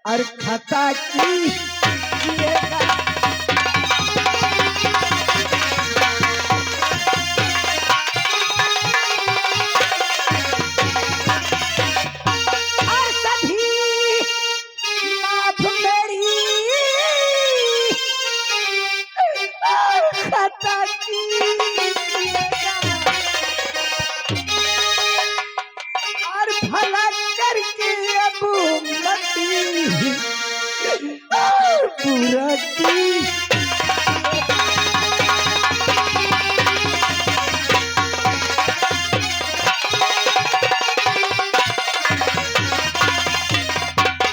और खता की और सभी माफ मेरी और खता की और भला करके अब मती और बुरा की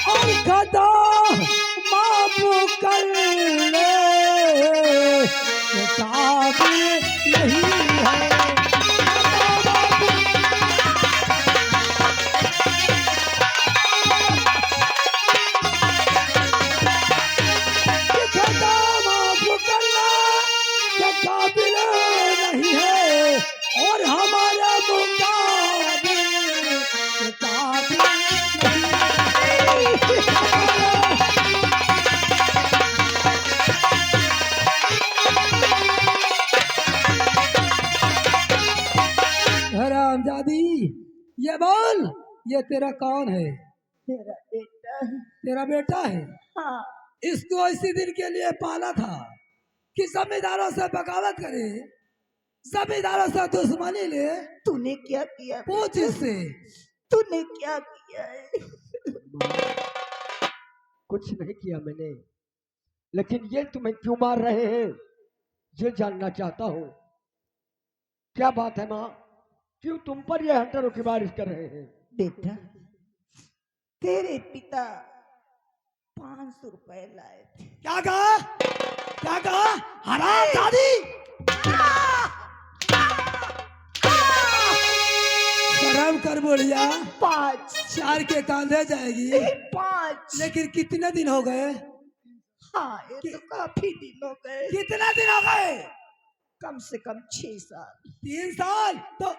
और गदा माफ कर ले किताब नहीं है गदा माफ करना के काबिल नहीं है और हमारा मुकाबिल किताब नहीं हरामजादी ये बोल ये तेरा कौन है? मेरा बेटा है। तेरा बेटा है? हाँ इसको इसी दिन के लिए पाला था कि जमींदारों से बगावत करे, जमींदारों से दुश्मनी ले। तूने क्या किया? पूछ इससे। तूने क्या किया है? कुछ नहीं किया मैंने, लेकिन ये तुम्हें क्यों मार रहे हैं ये जानना चाहता हूँ। क्या बात है माँ, क्यों तुम पर ये हंटरों की बारिश कर रहे हैं? बेटा तेरे पिता 500 रुपए लाए थे। क्या कहा? क्या कहा? हरामजादी! शर्म कर बोलिया। 5 चार के कांधे जाएगी। 5 लेकिन कितने दिन हो गए? हाँ ये तो काफी दिन हो गए। कितने दिन हो गए? कम से कम 6 साल। 3 साल तो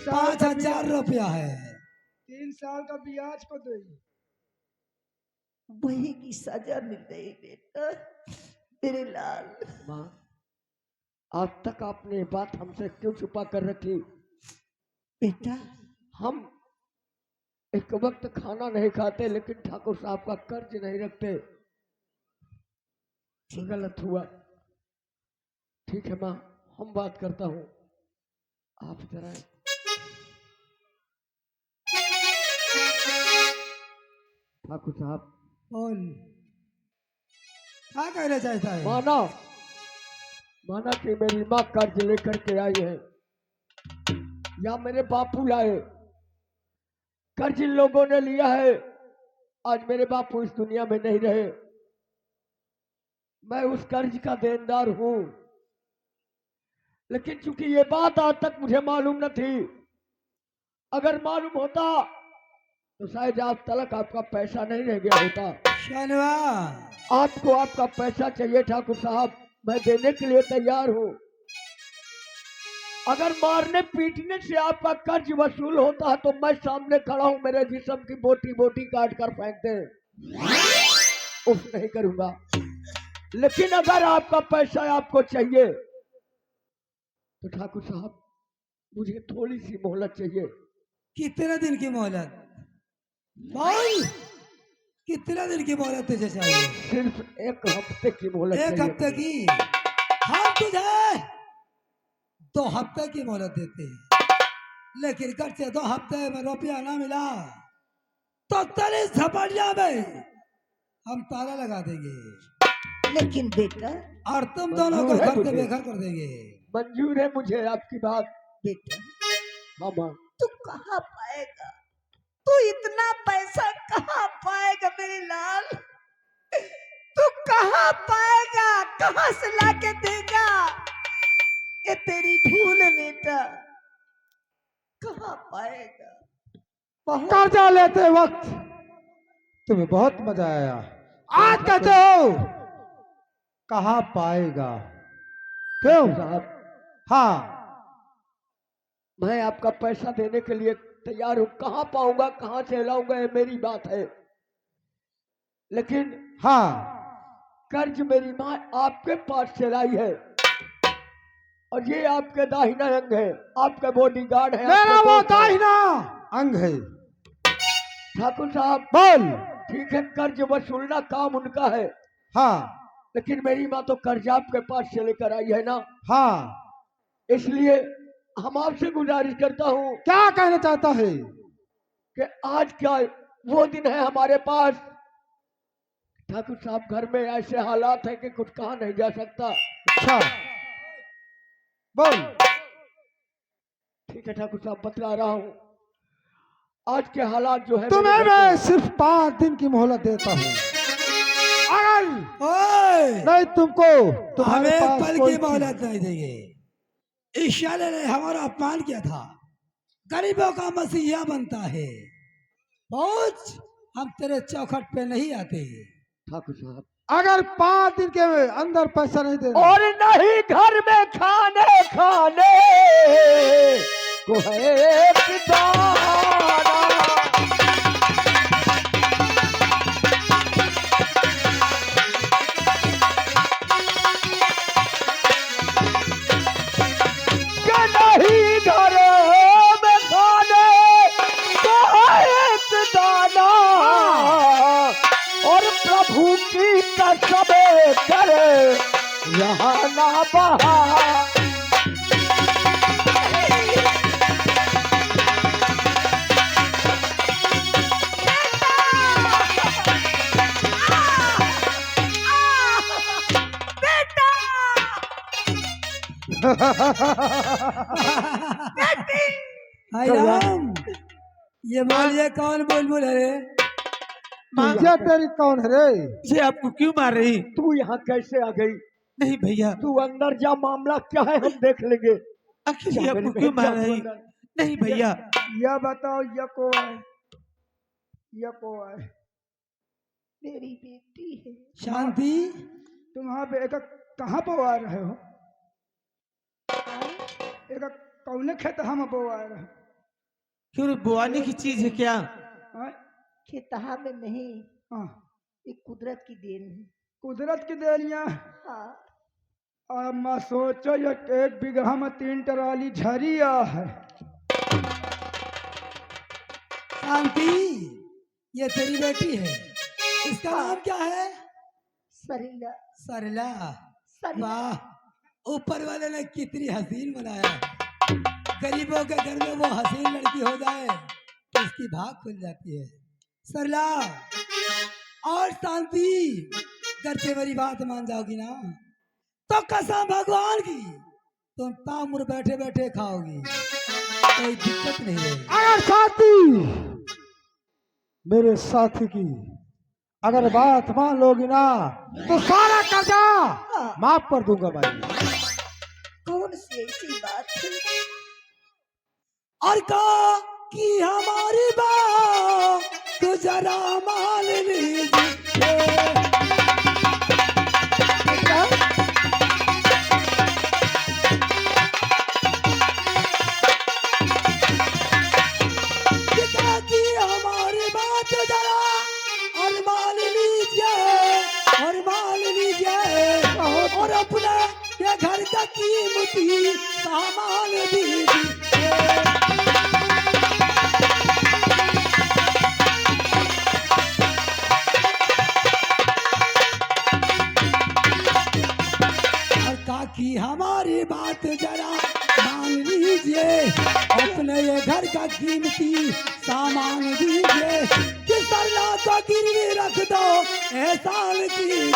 5,000 रुपया है। 3 साल का ब्याज को दे। वही की सजा मिल रही बेटा मेरे लाल। माँ आज तक आपने ये बात हमसे क्यों छुपा कर रखी? बेटा हम एक वक्त खाना नहीं खाते लेकिन ठाकुर साहब का कर्ज नहीं रखते। गलत हुआ। ठीक है माँ, हम बात करता हूँ। आप इधर आए। ठाकुर साहब बोल, क्या कहना चाहता है? माना माना कि मेरी माँ कर्ज लेकर के आई है या मेरे बापू लाए, कर्ज इन लोगों ने लिया है। आज मेरे बापू इस दुनिया में नहीं रहे, मैं उस कर्ज का देनदार हूं। लेकिन चूंकि ये बात आज तक मुझे मालूम न थी, अगर मालूम होता तो शायद आज तक आपका पैसा नहीं रह गया होता। शनवा, आपको आपका पैसा चाहिए ठाकुर साहब, मैं देने के लिए तैयार हूं। अगर मारने पीटने से आपका कर्ज वसूल होता है तो मैं सामने खड़ा हूं, मेरे जिस्म की बोटी बोटी काट कर फेंक दे, उफ नहीं करूंगा। लेकिन अगर आपका पैसा आपको चाहिए तो ठाकुर साहब मुझे थोड़ी सी मोहलत चाहिए। कितने दिन की मोहलत? बोल, कितने दिन की मोहलत तुझे चाहिए? सिर्फ 1 हफ्ते की मोहलत एक चाहिए। हफ्ते की? हम तुझे 2 हफ्ते की मोहलत देते हैं, लेकिन कर से 2 हफ्ते में रुपया ना मिला तो तेरी झपड़िया में हम ताला लगा देंगे लेकिन बेटा और तुम दोनों को मंजूर है घर से मुझे। बेघर कर देंगे। मंजूर है मुझे आपकी बात। बेटा हाँ माँ, तू कहाँ पाएगा? तू इतना पैसा कहाँ पाएगा मेरे लाल? तू कहाँ पाएगा? कहाँ से लाके देगा? ये तेरी भूल है बेटा, कहाँ पाएगा? कर्जा लेते वक्त तुम्हें बहुत मजा आया, आज कहते हो कहाँ पाएगा? क्यों? साहब हाँ, मैं आपका पैसा देने के लिए तैयार हूँ, कहाँ पाऊंगा कहाँ से लाऊंगा ये मेरी बात है, लेकिन हाँ कर्ज मेरी माँ आपके पास से लाई है और ये आपके दाहिना अंग है, आपका बॉडीगार्ड है। मेरा आपके वो दोस्त है। दाहिना अंग है। ठाकुर साहब बोल। ठीक है, कर्ज वसूलना काम उनका है, हाँ लेकिन मेरी माँ तो कर्ज आपके पास से लेकर आई है ना, हाँ, इसलिए हम आपसे गुजारिश करता हूँ क्या कहना चाहता है? कि आज क्या वो दिन है हमारे पास। ठाकुर साहब घर में ऐसे हालात है कि कुछ कहा नहीं जा सकता। अच्छा बोल। ठीक है ठाकुर साहब बतला रहा हूँ, आज के हालात जो है तुम्हें मेरे घर मैं में- सिर्फ 5 दिन की मोहलत देता हूँ, अगर ओए नहीं तुमको तुम्हारे हमें पास पल कोई की मोहलत नहीं देंगे। इस शाले ने हमारा अपमान किया था, गरीबों का मसीहा बनता है। पहुंच, हम तेरे चौखट पे नहीं आते। ठाकुर साहब अगर 5 दिन के अंदर पैसा नहीं देना और नहीं घर में खाने खाने को है एक दाना। कि नहीं घर में खाने को है एक दाना और प्रभु की कसम करे यहाँ ना बहा। बेटा हाय राम, ये बोलिए कौन बुलबुल है रे? ये तेरी कौन है रे? ये आपको क्यों मार रही? तू यहाँ कैसे आ गई? नहीं भैया, तू अंदर जा, मामला क्या है हम देख लेंगे। आखिर ये आपको क्यों मार रही? नहीं भैया, यह बताओ ये को है, ये को है? मेरी बेटी है। शांति, तुम बेटा कहाँ पर आ रहे हो? एक कौन खेत हम पर आ रहे हो? क्यों बुआने की चीज है क्या? खेतहा में नहीं, हाँ, ये कुदरत की देन है। कुदरत की देनिया। हाँ मैं सोचो ये 1 बीघा में 3 ट्राली झरिया है। शांति, ये तेरी बेटी है, इसका नाम क्या है? सरीला सरला। सरीला। वाह, ऊपर वाले ने कितनी हसीन बनाया। गरीबों के घर में वो हसीन लड़की हो जाए तो इसकी भाग खुल जाती है। सरला और शांति, घर से मेरी बात मान जाओगी ना तो कसम भगवान की तुम तामुर बैठे बैठे खाओगी, कोई दिक्कत नहीं रहेगी। अगर साथी मेरे साथी की अगर बात मान लोगी ना तो सारा कर्जा माफ कर दूंगा भाई। कौन सी ऐसी बात है? और कहा कि हमारी बात तो जरा मान लीजिए। पिता की हमारी बात जरा और मान लीजिए, और मान लीजिए, और अपने ये घर का कीमती सामान दीजिए। और काकी हमारी बात जरा मान लीजिए, अपने ये घर का कीमती सामान दीजिए, कि सरला को गिरवी रख दो एहसान कीजिए।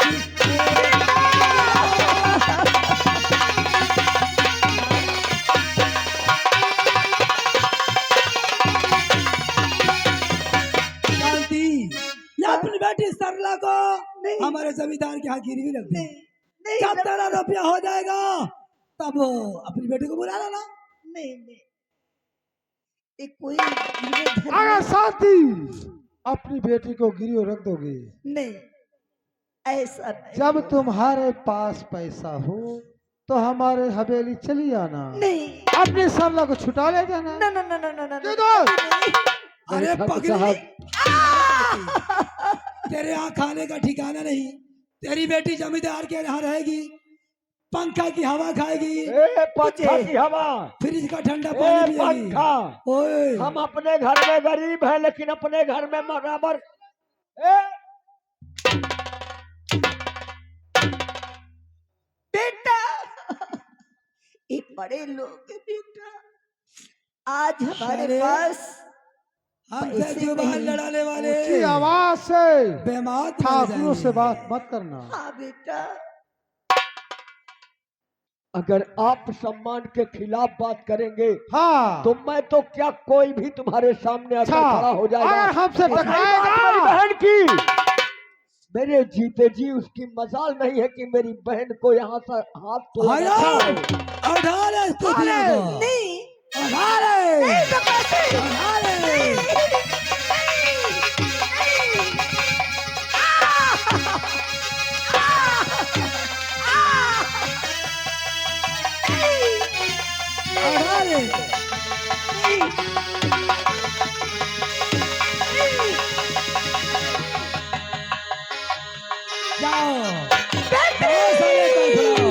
शांति, ये अपनी बेटी सरला को हमारे जमींदार के यहाँ गिरवी रख दे। नहीं जब तेरा रुपया हो जाएगा तब अपनी बेटी को बुला लेना। नहीं नहीं, ये कोई गिरवी धर अगर साथी अपनी बेटी को गिरियो रख दोगे, नहीं, ऐसा नहीं। जब तुम्हारे पास पैसा हो तो हमारे हवेली चली आना, नहीं अपने सरला को छुटा ले जाना। ना ना ना ना ना ना क्यों दोस्त? अरे ठाकुर पगली, साहब। तेरे यहाँ खाने का ठिकाना नहीं। तेरी बेटी जमींदार के यहाँ रहेगी, पंखा की हवा खाएगी, ए पंखा की हवा, फ्रिज का ठंडा ए पानी पिएगी। पंखा, ओए हम अपने घर में गरीब हैं लेकिन अपने घर में बराबर। ए बेटा, ये बड़े लोग हैं बेटा। आज हमारे अरे, पास हमसे पैसे जुबान नहीं। लड़ाने वाले ऊंची आवाज से बेमात बन ठाकुरों से जाएंगे। बात मत करना। हाँ बेटा, अगर आप सम्मान के खिलाफ बात करेंगे हाँ तो मैं तो क्या, कोई भी तुम्हारे सामने आकर अच्छा, खड़ा हो जाएगा। अगर हमसे और रही बात टकराएगा, मेरी बहन की, मेरे जीते जी उसकी मजाल नहीं है कि मेरी बहन को यहाँ से हाथ तो हेलो, उठा ले इसको, दिया को। नहीं उठा ले, नहीं तो कैसे? उठा ले। नहीं, नहीं, उठा ले। जाओ, जाओ साले को उठाओ।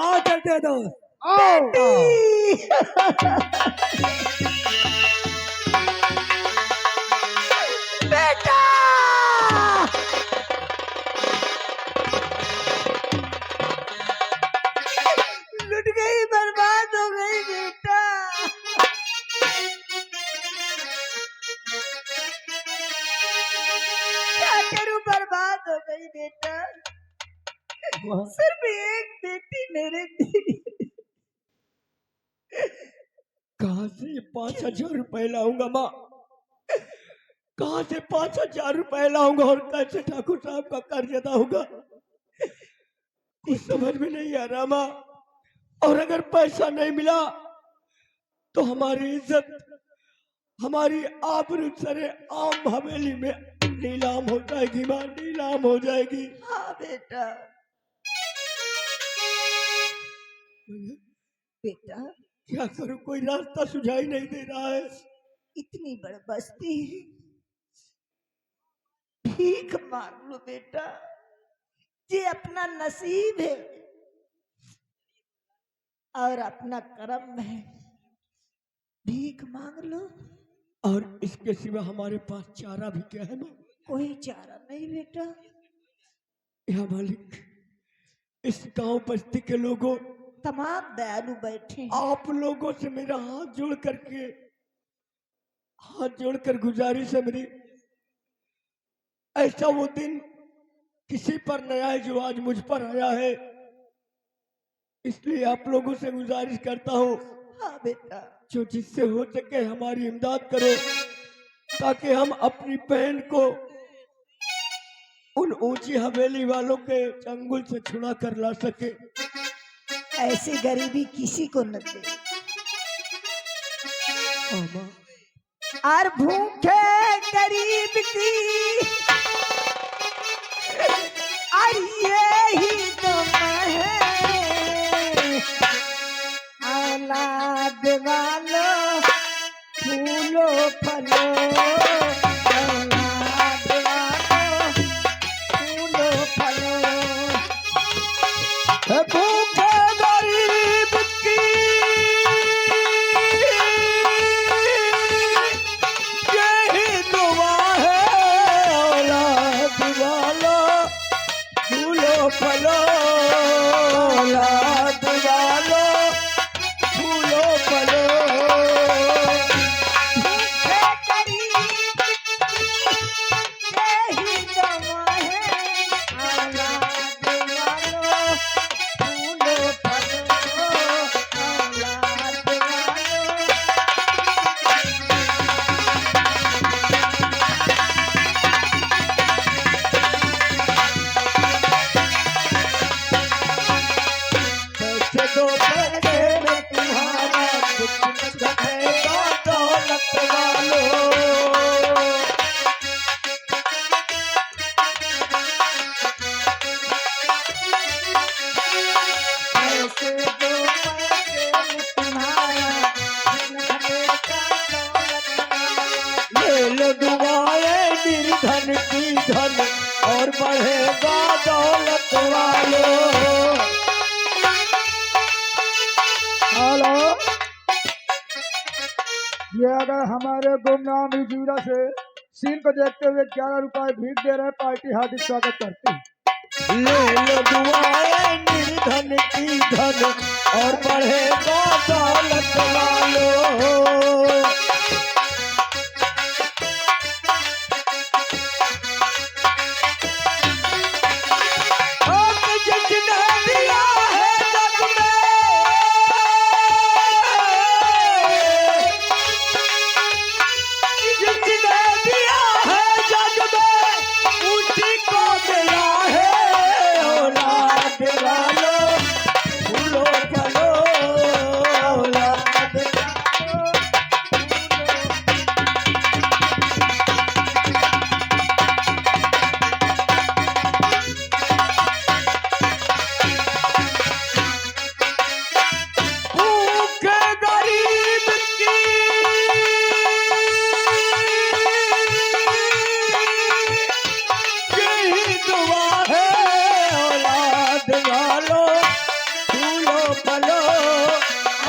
आओ चलते दो। आओ। बेटा, लुट गई, बर्बाद हो गई बेटा। क्या करूं, बर्बाद हो गई बेटा। सिर्फ एक बेटी मेरे थी। कहाँ से 5,000 रुपए लाऊंगा माँ? कहाँ से 5,000 रुपए लाऊंगा और कैसे ठाकुर साहब का कर्ज अदा होगा? कुछ समझ में नहीं आ रहा माँ। और अगर पैसा नहीं मिला तो हमारी इज्जत, हमारी आबरू सरे आम हवेली में नीलाम हो जाएगी माँ, नीलाम हो जाएगी। हाँ बेटा, बेटा क्या करूं, कोई रास्ता सुझाई नहीं दे रहा है। इतनी बड़ बस्ती है, भीख मांग लो बेटा, ये अपना नसीब है और अपना कर्म है। भीख मांग लो। और इसके सिवा हमारे पास चारा भी क्या है माँ? कोई चारा नहीं बेटा। या मालिक, इस गांव बस्ती के लोगों, तमाम दयालु बैठे हैं। आप लोगों से मेरा हाथ जोड़कर गुजारिश है मेरी, ऐसा वो दिन किसी पर न आए जो आज मुझ पर आया है। इसलिए आप लोगों से गुजारिश करता हूँ, हाँ बेटा, जो जिससे हो सके हमारी इमदाद करो, ताकि हम अपनी बहन को उन ऊंची हवेली वालों के चंगुल से छुड़ा कर ला सके। ऐसी गरीबी किसी को न दे। मामा, और भूखे गरीब की और यही तो है औलाद वालों फूलो फलो, औलाद वालों फूलो फलो। भूखे गरीब की यही दुआ है, औलाद वालों फूलो फलो, औलाद वालों फूलो फलो। पैसे दो पैसे में तुम्हारा कुछ न रहेगा, दौलत वालों। बढ़ेगा दौलत वालों। हेलो, ये अगर हमारे गुमनाम जीरा से सीन को देखते हुए 11 रुपए भीख दे रहे हैं, पार्टी हार्दिक स्वागत करती है। ले लो दुआएं निर्धन की धन और बढ़ेगा दौलत वालों। जिसने दिया है जग में, जिसने दिया है जग में, उसी को मिला है औलाद वालों। फूलो फलो औलाद वालों। भूखे गरीब की यही दुआ है औलाद वालों। फूलो फलो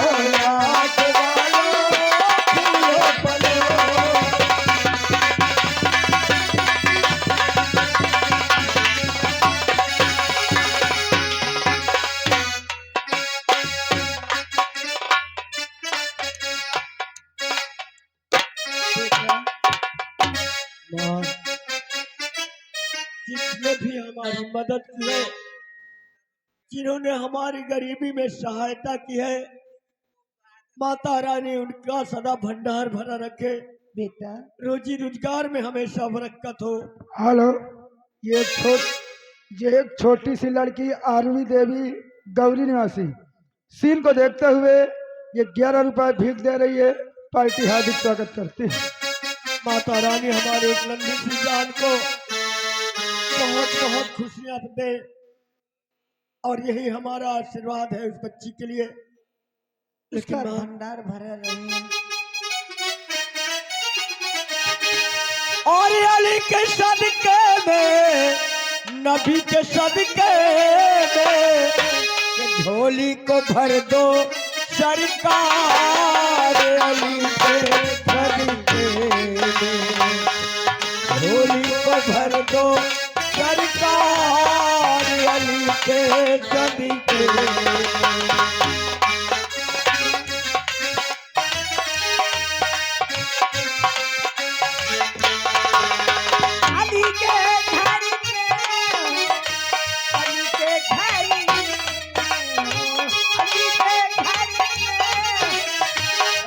औलाद वालों। फूलो फलो। माँ, जिसने भी हमारी मदद की है, जिन्होंने हमारी गरीबी में सहायता की है, माता रानी उनका सदा भंडार भरा रखे। बेटा रोजी रोजगार में हमेशा बरकत हो। हेलो, ये एक छोटी सी लड़की आरवी देवी गौरी निवासी सीन को देखते हुए ये 11 रुपए भीख दे रही है, पार्टी हार्दिक स्वागत करती है। माता रानी हमारे एक नन्ही सी जान को बहुत बहुत खुशियां दे, और यही हमारा आशीर्वाद है उस बच्ची के लिए। उसका लेकिन माँ, भंडार भरा रहे। और अली के सदके में, नबी के सदके में, कि झोली को भर दो सरकार। अली के सदके में झोली को भर दो सरकार। अली के सदके में। अली के घर में, अली के घर में, अली के घर में,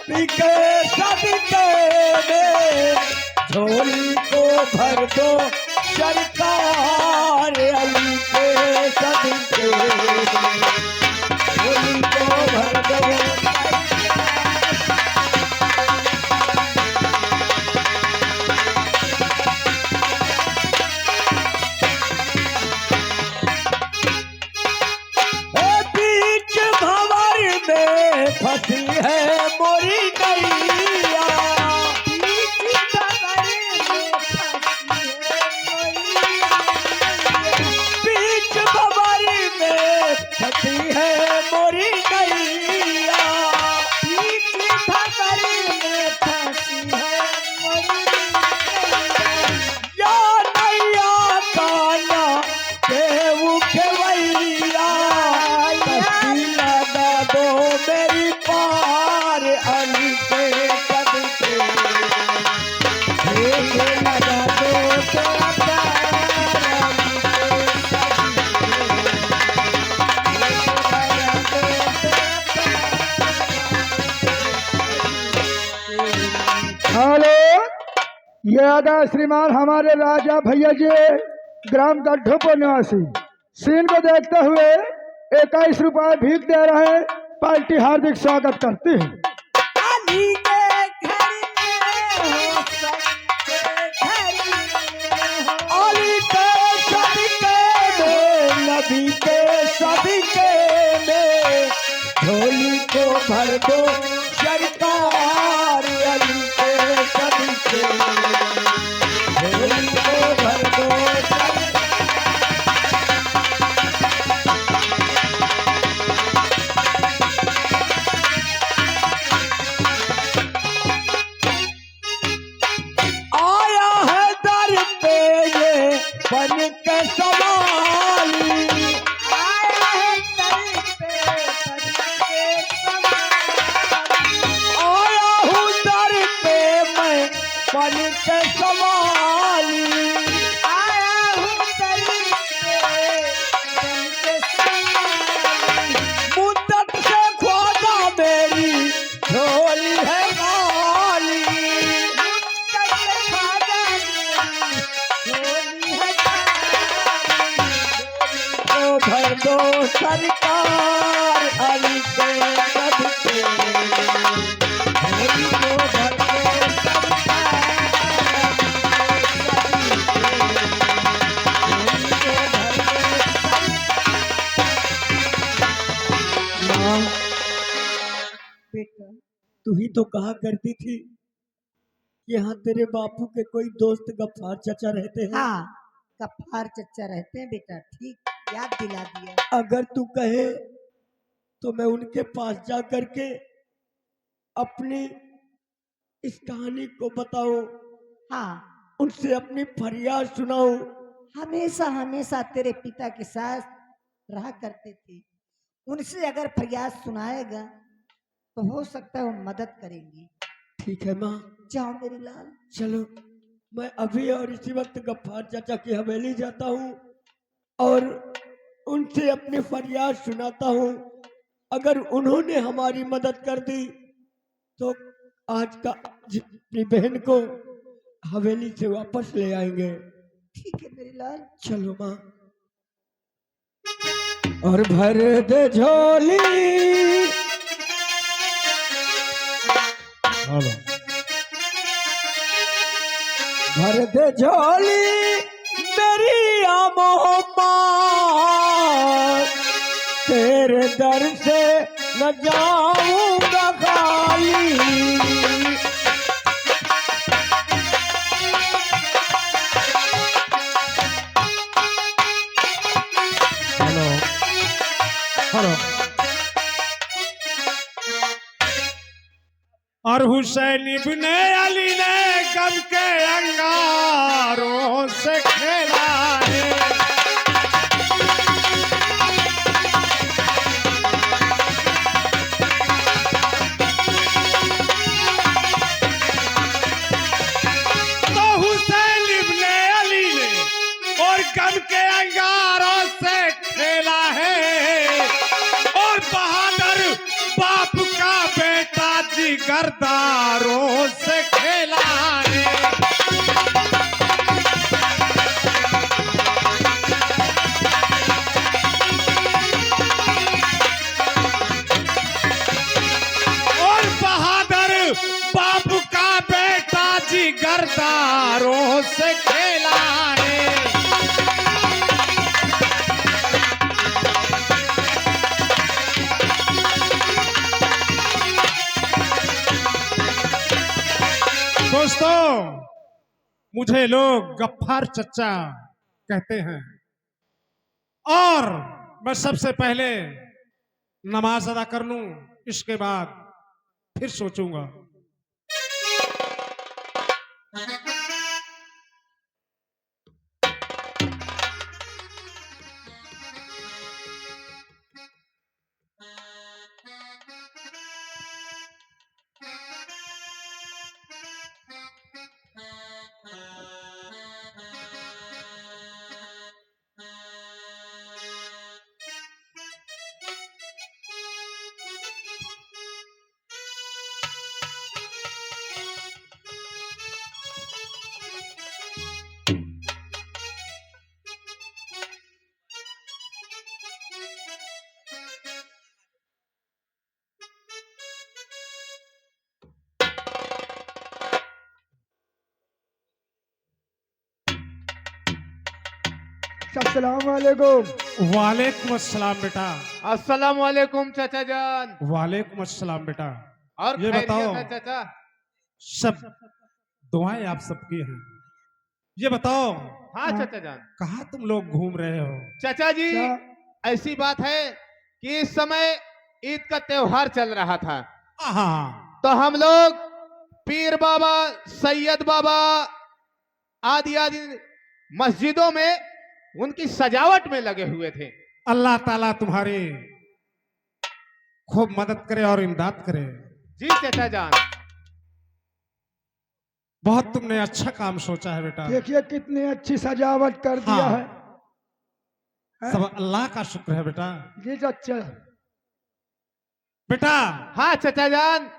अली के सदके में झोली को भर दो सरकार। अली के सदके में झोली को भर दो। बीच भंवर में फंसी है मोरी नैया। बीच भंवर में फंसी है मोरी। बीच भंवर में फंसी है मोरी नैया। बीच भंवर में फंसी है मोरी। या नैया काना केहू खेवैया। कस्ती लगा दो मेरी पार। अली के सदके लगा दो तेरा प्यार। अली के सदके हेलो, ये आगा श्रीमान हमारे राजा भैया जी ग्राम गड्ढोपुर निवासी सीन को देखते हुए 21 रुपए भीख दे रहे हैं, पार्टी हार्दिक स्वागत करती है। अली के घर में हो, सबके घर में हो। अली के सदके में, नबी के सदके में झोली को भर दो सरकार। अली के सदके में झोली को भर दो सरकार। माँ, बेटा। तू ही तो कहा करती थी कि यहाँ तेरे बापू के कोई दोस्त गफ्फार चचा रहते हैं। हाँ, गफ्फार चचा रहते हैं बेटा, ठीक याद दिला दिया। अगर तू कहे तो मैं उनके पास जा करके अपनी इस कहानी को बताऊं, हाँ, उनसे अपनी फरियाद सुनाऊं। हमेशा हमेशा तेरे पिता के साथ रहा करते थे, उनसे अगर फरियाद सुनाएगा तो हो सकता है वो मदद करेंगी। ठीक है माँ, जाओ मेरी लाल। चलो मैं अभी और इसी वक्त गफ्फार चाचा की हवेली जाता हूँ और उनसे अपनी फरियाद सुनाता हूँ। अगर उन्होंने हमारी मदद कर दी तो आज का अपनी बहन को हवेली से वापस ले आएंगे। ठीक है मेरी लाल। चलो माँ। और भर दे झोली, भर दे झोली मेरी मोहब्बत, तेरे दर से न जाऊंगा खाली। और हुसैन इब्ने अली ने गम के अंगारों से खेला है। तो हुसैन इब्ने अली ने और गम के अंगारों से खेला है, और बहादुर बाप का बेटा जिगरदारों से खेला है। और बहादुर बाप का बेटा जिगरदारों से खेला है। दोस्तों, मुझे लोग गफ्फार चचा कहते हैं और मैं सबसे पहले नमाज अदा कर लूं, इसके बाद फिर सोचूंगा। अस्सलाम वालेकुम। वालेकुम अस्सलाम बेटा। अस्सलाम वालेकुम चाचा जान। वालेकुम अस्सलाम बेटा। और ये खैरियत बताओ, है चाचा? सब दुआएं आप सबकी हैं। ये बताओ, हाँ चाचा जान। कहाँ तुम लोग घूम रहे हो? चाचा जी, क्या? ऐसी बात है कि इस समय ईद का त्योहार चल रहा था, हाँ, तो हम लोग पीर बाबा, सैयद बाबा आदि आदि मस्जिदों में उनकी सजावट में लगे हुए थे। अल्लाह ताला तुम्हारी खूब मदद करे और इमदाद करे। जी चाचा जान। बहुत तुमने अच्छा काम सोचा है बेटा। देखिए कितनी अच्छी सजावट कर दिया हाँ। है। सब अल्लाह का शुक्र है बेटा। जी चाचा। बेटा, हाँ चाचा जान।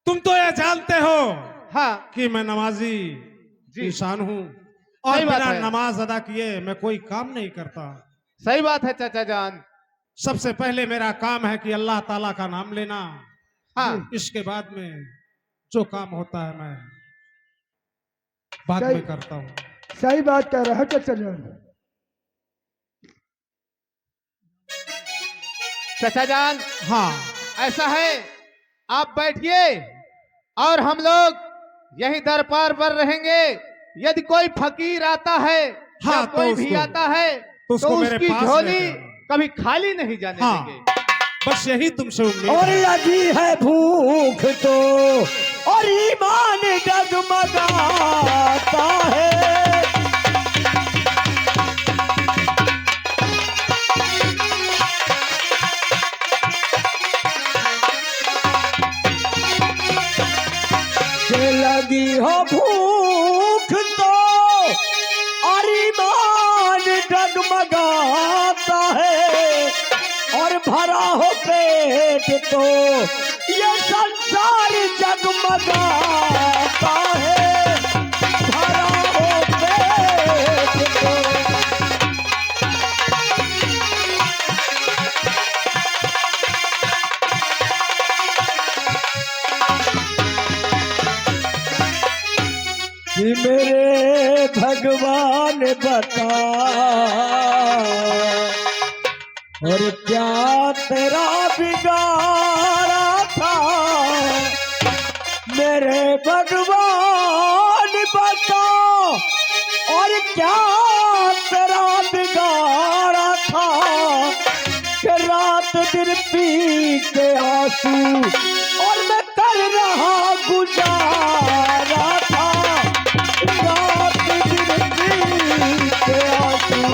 तुम तो ये जानते हो हाँ कि मैं नमाजी जी। इंसान हूँ और सही बात बिना है। नमाज अदा किए मैं कोई काम नहीं करता। सही बात है चाचा जान। सबसे पहले मेरा काम है कि अल्लाह ताला का नाम लेना। हाँ इसके बाद में जो काम होता है मैं बाद सही। में करता हूँ। सही बात कह रहा है चाचा जान। चाचा जान, हाँ ऐसा है, आप बैठिए और हम लोग यही दरबार पर रहेंगे। यदि कोई फकीर आता है हाँ, या तो कोई भी उसको- आता है तो उसको मेरे उसकी पास झोली लेके आना। कभी खाली नहीं जाने हाँ। देंगे। बस यही तुमसे उम्मीद और है। लगी है भूख तो और ईमान डगमगाता है। के लगी हो भूख तो और ईमान डगमगाता है। और भरा हो पेट तो ये संसार जगमगाता है। भरा हो पेट तो कि मेरे भगवान बता और क्या तेरा बिगाड़ा था। मेरे भगवान बता और क्या तेरा बिगाड़ा था। कि रात दिन पी के आंसू और मैं कर रहा गुजारा था। रात दिन पी के आंसू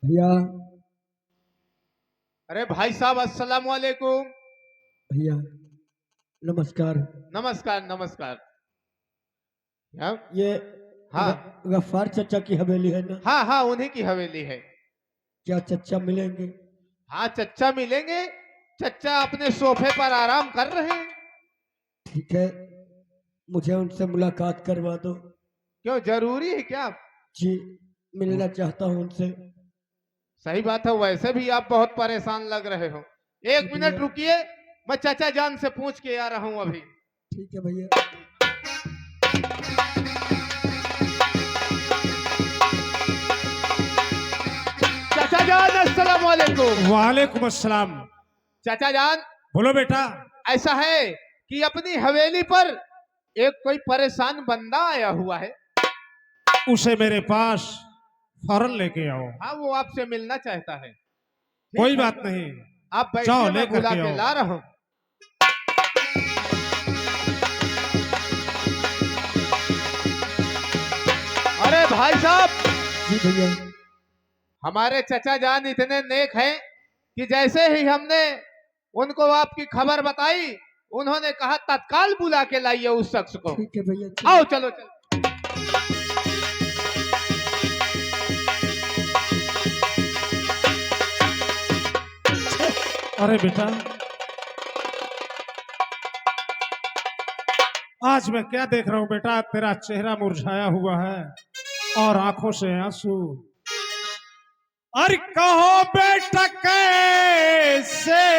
भैया अरे भाई साहब, अस्सलाम वालेकुम। भैया नमस्कार। नमस्कार नमस्कार। ये हाँ गफ्फार चचा की हवेली है ना? हाँ हाँ, उन्हीं की हवेली है। क्या चचा मिलेंगे? हाँ, चच्चा मिलेंगे। चच्चा अपने सोफे पर आराम कर रहे हैं। ठीक है, मुझे उनसे मुलाकात करवा दो। क्यों, जरूरी है क्या? जी, मिलना चाहता हूँ उनसे। सही बात है, वैसे भी आप बहुत परेशान लग रहे हो। एक मिनट रुकिए, मैं चाचा जान से पूछ के आ रहा हूँ अभी। ठीक है भैया। चाचा जान, अस्सलाम वालेकुम। वालेकुम अस्सलाम। चाचा जान, बोलो बेटा। ऐसा है कि अपनी हवेली पर एक कोई परेशान बंदा आया हुआ है। उसे मेरे पास फौरन लेके आओ। हाँ, वो आपसे मिलना चाहता है। कोई बात नहीं, आप जाओ, बैठिए, मैं लेकर बुला के के आओ। ला रहा हूँ। अरे भाई साहब, जी भैया। हमारे चचा जान इतने नेक हैं कि जैसे ही हमने उनको आपकी खबर बताई, उन्होंने कहा तत्काल बुला के लाइए उस शख्स को। ठीक है भैया। आओ, चलो चलो। अरे बेटा, आज मैं क्या देख रहा हूँ बेटा, तेरा चेहरा मुरझाया हुआ है और आंखों से आंसू। अरे कहो बेटा